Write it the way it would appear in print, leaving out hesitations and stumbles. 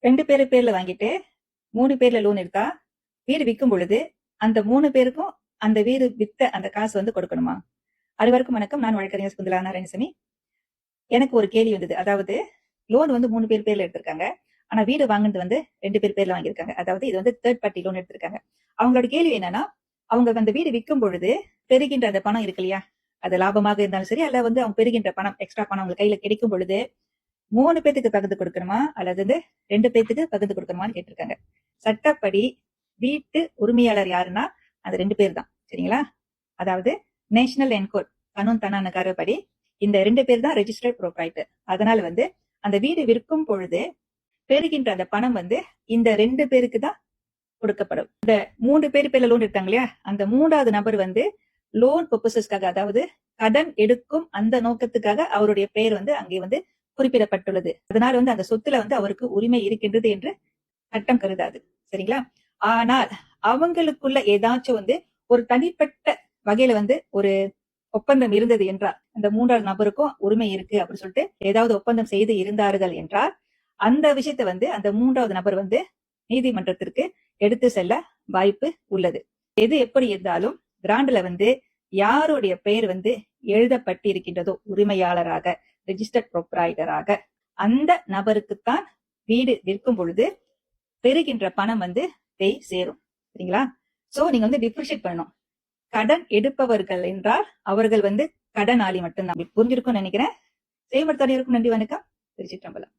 2 பேரு பேர்ல வாங்கிட்டு 3 பேர்ல லோன் எடுத்தா வீடு விற்கும் பொழுது அந்த 3 பேருக்கும் அந்த வீடு வித்த அந்த காசு வந்து கொடுக்கணுமா? அனைவருக்கும் வணக்கம். நான் வழக்கறிஞர் சுகுந்தலா நாராயணசாமி. எனக்கு ஒரு கேள்வி வந்தது. அதாவது லோன் வந்து 3 பேர் பேர்ல எடுத்திருக்காங்க. ஆனா வீடு வாங்குனது வந்து 2 பேர் பேர்ல வாங்கியிருக்காங்க. அதாவது இது வந்து தேர்ட் பார்ட்டி லோன் எடுத்திருக்காங்க. அவங்களோட கேள்வி என்னன்னா, அவங்க அந்த வீடு விற்கும் பொழுது பெறுகின்ற அந்த பணம் இருக்கு இல்லையா? அது லாபமாக இருந்தாலும் சரி, அல்ல வந்து அவங்க பெறுகின்ற பணம், எக்ஸ்ட்ரா பணம் அவங்க கையில கிடைக்கும் பொழுது 3 பேத்துக்கு பகிர்ந்து கொடுக்கணுமா அல்லது வந்து 2 பேத்துக்கு பகிர்ந்து கொடுக்கணுமான்னு கேட்டிருக்காங்க. சட்டப்படி வீட்டு உரிமையாளர் யாருன்னா அது 2 பேர் தான். சரிங்களா? அதாவது நேஷனல் என்கோட் கனூன் தனானக்கார படி இந்த 2 பேர் தான் ரெஜிஸ்டர்ட் ப்ரோப்ரைட்டர். அதனால வந்து அந்த வீடு விற்கும் பொழுது பெறுகின்ற அந்த பணம் வந்து இந்த 2 பேருக்கு தான் கொடுக்கப்படும். இந்த 3 பேர் பேர்ல லோன் எடுத்தாங்க இல்லையா? அந்த 3வது நபர் வந்து லோன் பர்பசஸ்க்காக, அதாவது கடன் எடுக்கும் அந்த நோக்கத்துக்காக அவருடைய பெயர் வந்து அங்கே வந்து குறிப்பிடப்பட்டுள்ளது. அதனால வந்து அந்த சொத்துல வந்து அவருக்கு உரிமை இருக்கின்றது என்று சட்டம் கருதாது. சரிங்களா? ஆனால் அவங்களுக்குள்ள ஏதாச்சும் வந்து ஒரு தனிப்பட்ட வகையில வந்து ஒரு ஒப்பந்தம் இருந்தது என்றால், அந்த 3வது நபருக்கும் உரிமை இருக்கு அப்படின்னு சொல்லிட்டு ஏதாவது ஒப்பந்தம் செய்து இருந்தார்கள் என்றால், அந்த விஷயத்தை வந்து அந்த 3வது நபர் வந்து நீதிமன்றத்திற்கு எடுத்து செல்ல வாய்ப்பு உள்ளது. எது எப்படி இருந்தாலும் கிராண்ட்ல வந்து யாருடைய பெயர் வந்து எழுதப்பட்டிருக்கின்றதோ உரிமையாளராக, ரெஜிஸ்டர்ட் ப்ரோப்ரைட்டராக, அந்த நபருக்குத்தான் வீடு விற்கும் பொழுது பெறுகின்ற பணம் வந்து சேரும். சரிங்களா? சோ நீங்க வந்து டிஃபரன்ஷியேட் பண்ணணும். கடன் எடுப்பவர்கள் என்றால் அவர்கள் வந்து கடனாளி மட்டும்தான். புரிஞ்சிருக்கும்னு நினைக்கிறேன். செய்மடுத்தாடி இருக்கும். நன்றி, வணக்கம். திருச்சிற்றம்பலம்.